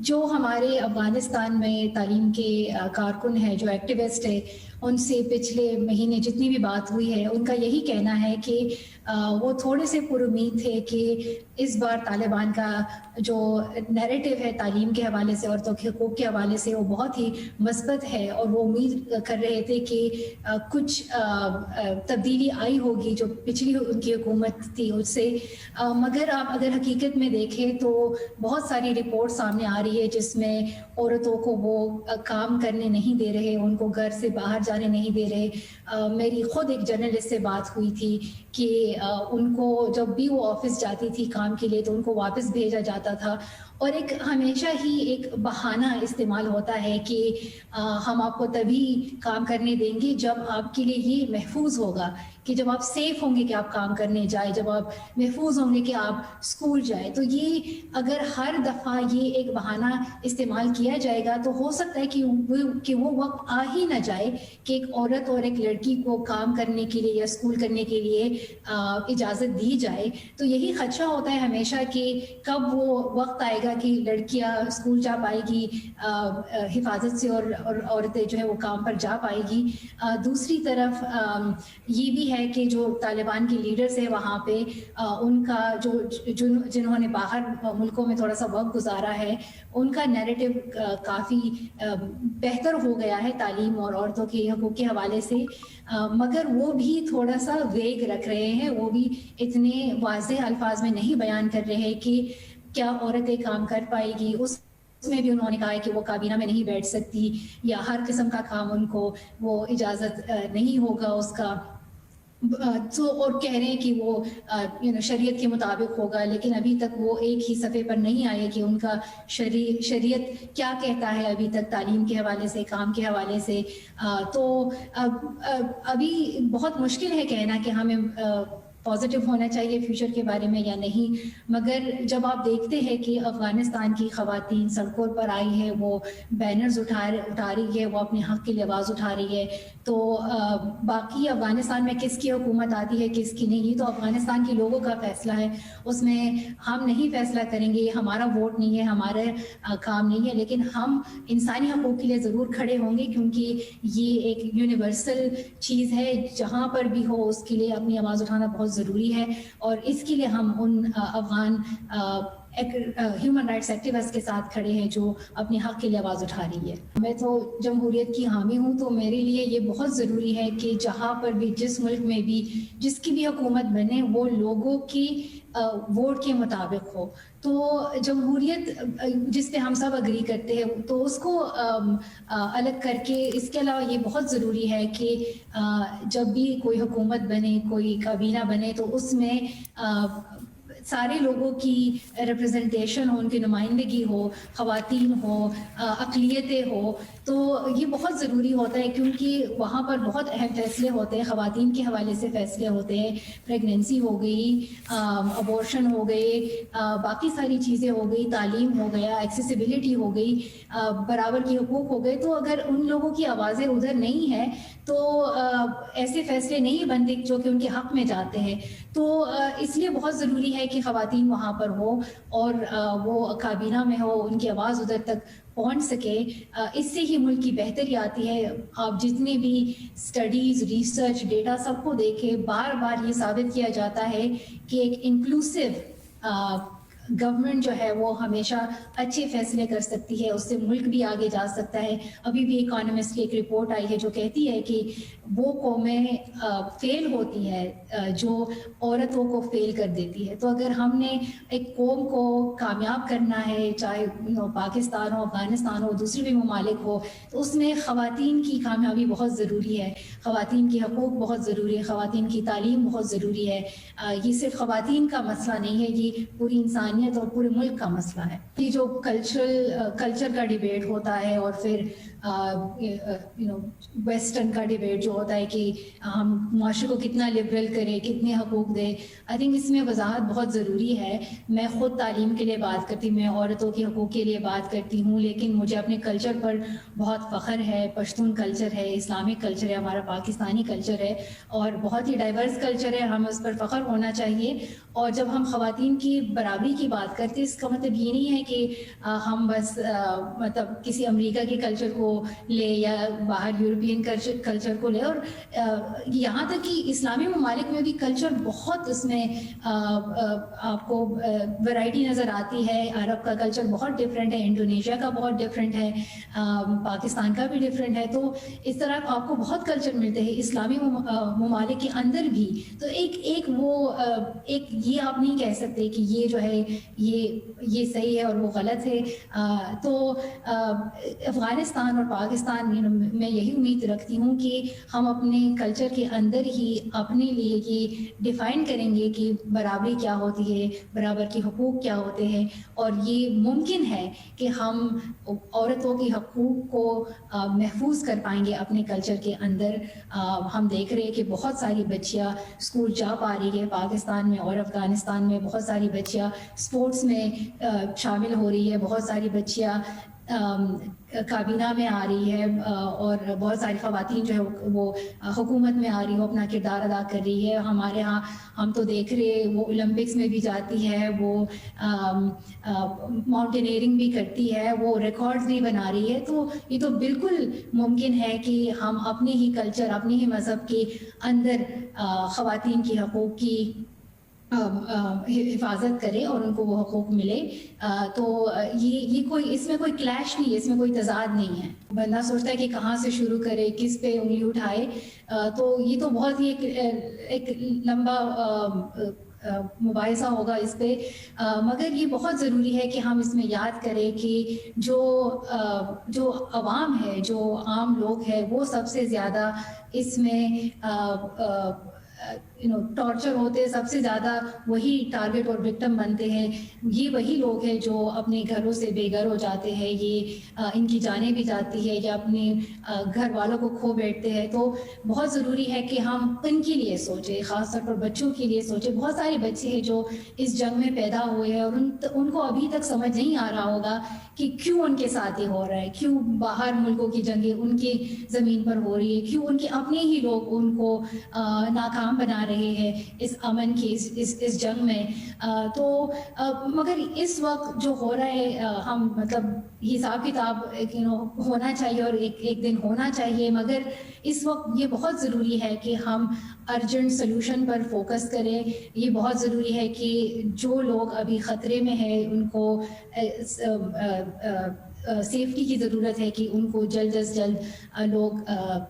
جو ہمارے افغانستان میں تعلیم کے کارکن ہیں، جو ایکٹیوسٹ ہیں، ان سے پچھلے مہینے جتنی بھی بات ہوئی ہے، ان کا یہی کہنا ہے کہ وہ تھوڑے سے پر امید تھے کہ اس بار طالبان کا جو نیریٹو ہے تعلیم کے حوالے سے، عورتوں کے حقوق کے حوالے سے، وہ بہت ہی مثبت ہے، اور وہ امید کر رہے تھے کہ کچھ تبدیلی آئی ہوگی جو پچھلی ان کی حکومت تھی اس سے. مگر آپ اگر حقیقت میں دیکھیں تو بہت ساری رپورٹ سامنے آ رہی ہے جس میں عورتوں کو وہ کام کرنے نہیں دے رہے، ان کو گھر سے باہر جانے نہیں دے رہے. میری خود ایک جرنلسٹ سے بات ہوئی تھی کہ ان کو جب بھی وہ آفس جاتی تھی کام کے لیے تو ان کو واپس بھیجا جاتا تھا، اور ایک ہمیشہ ہی ایک بہانہ استعمال ہوتا ہے کہ ہم آپ کو تبھی کام کرنے دیں گے جب آپ کے لیے یہ محفوظ ہوگا، کہ جب آپ سیف ہوں گے کہ آپ کام کرنے جائیں، جب آپ محفوظ ہوں گے کہ آپ اسکول جائیں. تو یہ اگر ہر دفعہ یہ ایک بہانہ استعمال کیا جائے گا تو ہو سکتا ہے کہ وہ وقت آ ہی نہ جائے کہ ایک عورت اور ایک لڑکی کو کام کرنے کے لیے یا اسکول کرنے کے لیے اجازت دی جائے. تو یہی خدشہ ہوتا ہے ہمیشہ کہ کب وہ وقت آئے گا کہ لڑکیاں اسکول جا پائے گی حفاظت سے، اور عورتیں جو ہے وہ کام پر جا پائے گی. دوسری طرف یہ بھی ہے کہ جو طالبان کے لیڈرز ہیں وہاں پہ، ان کا جنہوں نے باہر ملکوں میں تھوڑا سا وقت گزارا ہے، ان کا نیریٹو کافی بہتر ہو گیا ہے تعلیم اور عورتوں کے حقوق کے حوالے سے، مگر وہ بھی تھوڑا سا ویگ رکھ رہے ہیں. وہ بھی اتنے واضح الفاظ میں نہیں بیان کر رہے کہ کیا عورتیں کام کر پائے گی. اس میں بھی انہوں نے کہا ہے کہ وہ کابینہ میں نہیں بیٹھ سکتی، یا ہر قسم کا کام ان کو وہ اجازت نہیں ہوگا اس کا. اور کہہ رہے ہیں کہ وہ شریعت کے مطابق ہوگا، لیکن ابھی تک وہ ایک ہی صفحے پر نہیں آئے کہ ان کا شریعت کیا کہتا ہے ابھی تک تعلیم کے حوالے سے، کام کے حوالے سے. تو ابھی بہت مشکل ہے کہنا کہ ہمیں پازیٹیو ہونا چاہیے فیوچر کے بارے میں یا نہیں. مگر جب آپ دیکھتے ہیں کہ افغانستان کی خواتین سڑکوں پر آئی ہے، وہ بینرز اٹھا رہی ہے، وہ اپنے حق کے لیے آواز اٹھا رہی ہے، تو باقی افغانستان میں کس کی حکومت آتی ہے کس کی نہیں، یہ تو افغانستان کے لوگوں کا فیصلہ ہے. اس میں ہم نہیں فیصلہ کریں گے، یہ ہمارا ووٹ نہیں ہے، ہمارے کام نہیں ہے. لیکن ہم انسانی حقوق کے لیے ضرور کھڑے ہوں گے، کیونکہ یہ ایک یونیورسل چیز ہے، جہاں پر بھی ہو اس کے لیے اپنی آواز اٹھانا بہت ضروری ہے. اور اس کے لیے ہم ان افغان ہیومن رائٹس ایکٹیوسٹ کے ساتھ کھڑے ہیں جو اپنے حق کے لیے آواز اٹھا رہی ہے. میں تو جمہوریت کی حامی ہوں، تو میرے لیے یہ بہت ضروری ہے کہ جہاں پر بھی، جس ملک میں بھی، جس کی بھی حکومت بنے، وہ لوگوں کی ووٹ کے مطابق ہو. تو جمہوریت جس پہ ہم سب اگری کرتے ہیں، تو اس کو الگ کر کے، اس کے علاوہ یہ بہت ضروری ہے کہ جب بھی کوئی حکومت بنے، کوئی کابینہ بنے، تو اس میں سارے لوگوں کی ریپرزنٹیشن ہو، ان کی نمائندگی ہو، خواتین ہو، اقلیتیں ہو. تو یہ بہت ضروری ہوتا ہے، کیونکہ وہاں پر بہت اہم فیصلے ہوتے ہیں، خواتین کے حوالے سے فیصلے ہوتے ہیں. پریگننسی ہو گئی، ابورشن ہو گئے، باقی ساری چیزیں ہو گئی، تعلیم ہو گیا، ایکسیسیبلٹی ہو گئی، برابر کے حقوق ہو گئے. تو اگر ان لوگوں کی آوازیں ادھر نہیں ہیں تو ایسے فیصلے نہیں بنتے جو کہ ان کے حق میں جاتے ہیں. تو اس لیے بہت ضروری ہے کہ خواتین وہاں پر ہو اور وہ کابینہ میں ہو، ان کی آواز ادھر تک پہنچ سکے. اس سے ہی ملک کی بہتری آتی ہے. آپ جتنے بھی اسٹڈیز، ریسرچ، ڈیٹا سب کو دیکھیں، بار بار یہ ثابت کیا جاتا ہے کہ ایک انکلوسیو گورنمنٹ جو ہے وہ ہمیشہ اچھے فیصلے کر سکتی ہے، اس سے ملک بھی آگے جا سکتا ہے. ابھی بھی اکانومسٹ کی ایک رپورٹ آئی ہے جو کہتی ہے کہ وہ قومیں فیل ہوتی ہے جو عورتوں کو فیل کر دیتی ہے. تو اگر ہم نے ایک قوم کو کامیاب کرنا ہے، چاہے پاکستان ہو، افغانستان ہو، دوسری بھی ممالک ہو، تو اس میں خواتین کی کامیابی بہت ضروری ہے، خواتین کے حقوق بہت ضروری ہے، خواتین کی تعلیم بہت ضروری ہے. یہ صرف خواتین کا مسئلہ نہیں ہے، یہ پوری انسانیت اور پورے ملک کا مسئلہ ہے. یہ جو کلچر کا ڈیبیٹ ہوتا ہے، اور پھر ویسٹرن کا ڈیبیٹ جو ہوتا ہے کہ ہم معاشرے کو کتنا لبرل کریں, کتنے حقوق دیں, آئی تھنک اس میں وضاحت بہت ضروری ہے. میں خود تعلیم کے لیے بات کرتی ہوں, میں عورتوں کے حقوق کے لیے بات کرتی ہوں, لیکن مجھے اپنے کلچر پر بہت فخر ہے. پشتون کلچر ہے, اسلامک کلچر ہے, ہمارا پاکستانی کلچر ہے اور بہت ہی ڈائیورس کلچر ہے, ہمیں اس پر فخر ہونا چاہیے. اور جب ہم خواتین کی برابری کی بات کرتے ہیں, اس کا مطلب یہ نہیں ہے کہ ہم بس مطلب کسی امریکہ کے کلچر کو لے یا باہر یورپین کلچر کو لے, اور یہاں تک کہ اسلامی ممالک میں بھی کلچر بہت, اس میں آپ کو ورائٹی نظر آتی ہے. عرب کا کلچر بہت ڈفرینٹ ہے, انڈونیشیا کا بہت ڈفرینٹ ہے, پاکستان کا بھی ڈفرینٹ ہے. تو اس طرح آپ کو بہت کلچر ملتے ہیں اسلامی ممالک کے اندر بھی. تو ایک یہ آپ نہیں کہہ سکتے کہ یہ جو ہے یہ صحیح ہے اور وہ غلط ہے. تو افغانستان اور پاکستان میں یہی امید رکھتی ہوں کہ ہم اپنے کلچر کے اندر ہی اپنے لیے یہ ڈیفائن کریں گے کہ برابری کیا ہوتی ہے, برابر کے حقوق کیا ہوتے ہیں, اور یہ ممکن ہے کہ ہم عورتوں کے حقوق کو محفوظ کر پائیں گے اپنے کلچر کے اندر. ہم دیکھ رہے ہیں کہ بہت ساری بچیاں اسکول جا پا رہی ہے پاکستان میں, اور افغانستان میں بہت ساری بچیاں اسپورٹس میں شامل ہو رہی ہے, بہت ساری بچیاں کابینہ میں آ رہی ہے, اور بہت ساری خواتین جو ہے وہ حکومت میں آ رہی ہے, وہ اپنا کردار ادا کر رہی ہے. ہمارے ہاں ہم تو دیکھ رہے وہ اولمپکس میں بھی جاتی ہے, وہ ماؤنٹینئرنگ بھی کرتی ہے, وہ ریکارڈز بھی بنا رہی ہے. تو یہ تو بالکل ممکن ہے کہ ہم اپنے ہی کلچر, اپنے ہی مذہب کے اندر خواتین کے حقوق کی حفاظت کرے اور ان کو وہ حقوق ملے. تو یہ کوئی, اس میں کوئی کلیش نہیں ہے, اس میں کوئی تضاد نہیں ہے. بندہ سوچتا ہے کہ کہاں سے شروع کرے, کس پہ انگلی اٹھائے, تو یہ تو بہت ہی ایک لمبا مباحثہ ہوگا اس پہ. مگر یہ بہت ضروری ہے کہ ہم اس میں یاد کریں کہ جو عوام ہے, جو عام لوگ ہیں, وہ سب سے زیادہ اس میں ٹارچر ہوتے ہیں, سب سے زیادہ وہی ٹارگٹ اور وکٹم بنتے ہیں. یہ وہی لوگ ہیں جو اپنے گھروں سے بے گھر ہو جاتے ہیں, یہ ان کی جانیں بھی جاتی ہے یا اپنے گھر والوں کو کھو بیٹھتے ہیں. تو بہت ضروری ہے کہ ہم ان کے لیے سوچیں, خاص طور پر بچوں کے لیے سوچیں. بہت سارے بچے ہیں جو اس جنگ میں پیدا ہوئے ہیں, اور ان کو ابھی تک سمجھ نہیں آ رہا ہوگا کہ کیوں ان کے ساتھ یہ ہو رہا ہے, کیوں باہر ملکوں کی جنگیں ان کی زمین پر ہو رہی ہے, کیوں ان کے اپنے ہی لوگ ان کو ناکام بنا رہے ہیں اس امن کی, اس جنگ میں. تو مگر اس وقت جو ہو رہا ہے, ہم مطلب حساب کتاب ہونا چاہیے اور ایک دن ہونا چاہیے, مگر اس وقت یہ بہت ضروری ہے کہ ہم ارجنٹ سلوشن پر فوکس کریں. یہ بہت ضروری ہے کہ جو لوگ ابھی خطرے میں ہیں ان کو سیفٹی کی ضرورت ہے, کہ ان کو جلد از جلد لوگ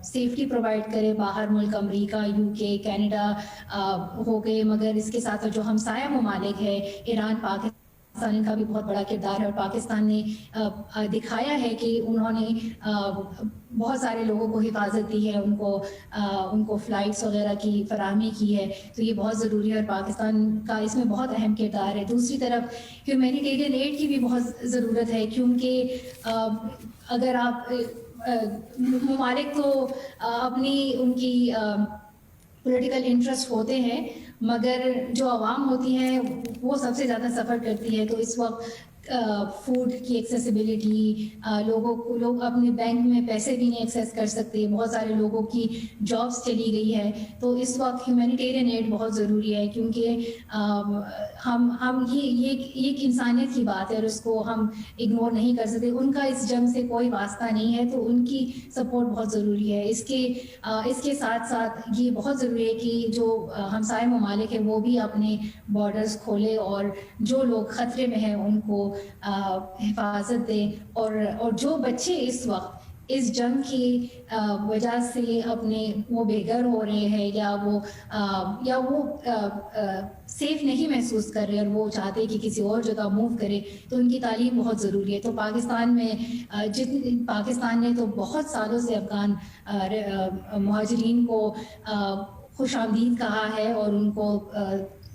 سیفٹی پرووائڈ کریں. باہر ملک امریکہ, یو کے, کینیڈا ہو گئے, مگر اس کے ساتھ جو ہمسایہ ممالک ہے, ایران, پاکستان کا بھی بہت بڑا کردار ہے. اور پاکستان نے دکھایا ہے کہ انہوں نے بہت سارے لوگوں کو حفاظت دی ہے, ان کو فلائٹس وغیرہ کی فراہمی کی ہے. تو یہ بہت ضروری ہے, اور پاکستان کا اس میں بہت اہم کردار ہے. دوسری طرف ہیومینیٹیرین ایڈ کی بھی بہت ضرورت ہے, کیونکہ اگر آپ ممالک تو اپنی ان کی پولیٹیکل انٹرسٹ ہوتے ہیں, مگر جو عوام ہوتی ہیں وہ سب سے زیادہ سفر کرتی ہے. تو اس وقت فوڈ کی ایکسیسیبلٹی, لوگ اپنے بینک میں پیسے بھی نہیں ایکسیس کر سکتے, بہت سارے لوگوں کی جابس چلی گئی ہے. تو اس وقت ہیومینیٹیرین ایڈ بہت ضروری ہے, کیونکہ ہم یہ ایک انسانیت کی بات ہے اور اس کو ہم اگنور نہیں کر سکتے. ان کا اس جنگ سے کوئی واسطہ نہیں ہے, تو ان کی سپورٹ بہت ضروری ہے. اس کے ساتھ ساتھ یہ بہت ضروری ہے کہ جو ہمسائے ممالک ہیں وہ بھی اپنے بارڈرز کھولے, اور جو لوگ خطرے میں ہیں ان کو حفاظت دیں. اور جو بچے اس وقت اس جنگ کی وجہ سے وہ بے گھر ہو رہے ہیں, یا وہ سیف نہیں محسوس کر رہے اور وہ چاہتے کہ کسی اور جگہ موو کرے, تو ان کی تعلیم بہت ضروری ہے. تو پاکستان نے تو بہت سالوں سے افغان مہاجرین کو خوش آمدید کہا ہے, اور ان کو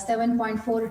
$7.4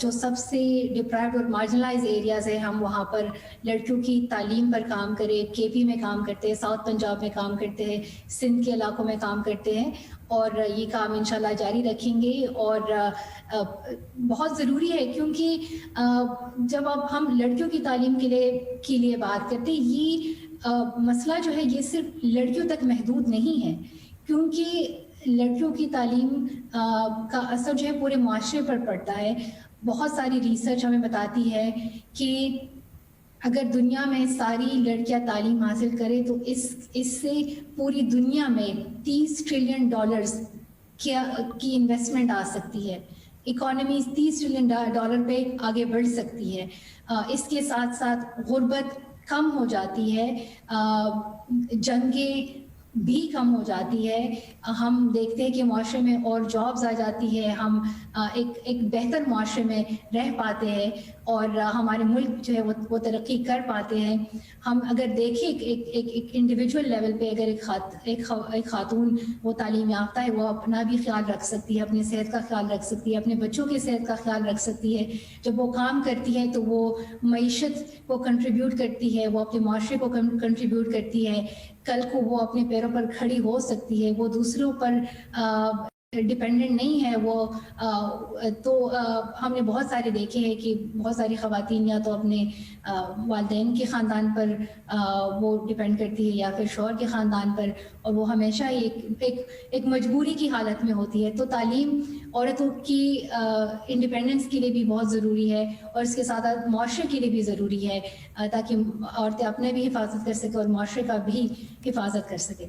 جو سب سے ڈپرائیوڈ اور مارجنلائز ایریاز ہیں ہم وہاں پر لڑکیوں کی تعلیم پر کام کریں. کے پی میں کام کرتے ہیں, ساؤتھ پنجاب میں کام کرتے ہیں, سندھ کے علاقوں میں کام کرتے ہیں, اور یہ کام انشاءاللہ جاری رکھیں گے. اور بہت ضروری ہے کیونکہ جب اب ہم لڑکیوں کی تعلیم کے لیے بات کرتے ہیں, یہ مسئلہ جو ہے یہ صرف لڑکیوں تک محدود نہیں ہے, کیونکہ لڑکیوں کی تعلیم کا اثر جو ہے پورے معاشرے پر پڑتا ہے. بہت ساری ریسرچ ہمیں بتاتی ہے کہ اگر دنیا میں ساری لڑکیاں تعلیم حاصل کریں تو اس سے پوری دنیا میں $30 ٹریلین کی انویسٹمنٹ آ سکتی ہے. اکانومی $30 ٹریلین پہ آگے بڑھ سکتی ہے. اس کے ساتھ ساتھ غربت کم ہو جاتی ہے, جنگیں بھی کم ہو جاتی ہے, ہم دیکھتے ہیں کہ معاشرے میں اور جابز آ جاتی ہے, ہم ایک بہتر معاشرے میں رہ پاتے ہیں, اور ہمارے ملک جو ہے وہ ترقی کر پاتے ہیں. ہم اگر دیکھیں ایک انڈیویجول لیول پہ اگر ایک خاتون وہ تعلیم یافتہ ہے, وہ اپنا بھی خیال رکھ سکتی ہے, اپنی صحت کا خیال رکھ سکتی ہے, اپنے بچوں کی صحت کا خیال رکھ سکتی ہے. جب وہ کام کرتی ہے تو وہ معیشت کو کنٹریبیوٹ کرتی ہے, وہ اپنے معاشرے کو کنٹریبیوٹ کرتی ہے. کل کو وہ اپنے پیروں پر کھڑی ہو سکتی ہے, وہ دوسروں پر ڈپینڈنٹ نہیں ہے. وہ تو ہم نے بہت سارے دیکھے ہیں کہ بہت ساری خواتین یا تو اپنے والدین کے خاندان پر وہ ڈپینڈ کرتی ہے یا پھر شوہر کے خاندان پر, اور وہ ہمیشہ ہی ایک مجبوری کی حالت میں ہوتی ہے. تو تعلیم عورتوں کی انڈیپینڈنس کے لیے بھی بہت ضروری ہے, اور اس کے ساتھ ساتھ معاشرے کے لیے بھی ضروری ہے, تاکہ عورتیں اپنے بھی حفاظت کر سکیں اور معاشرے کا بھی حفاظت کر سکیں.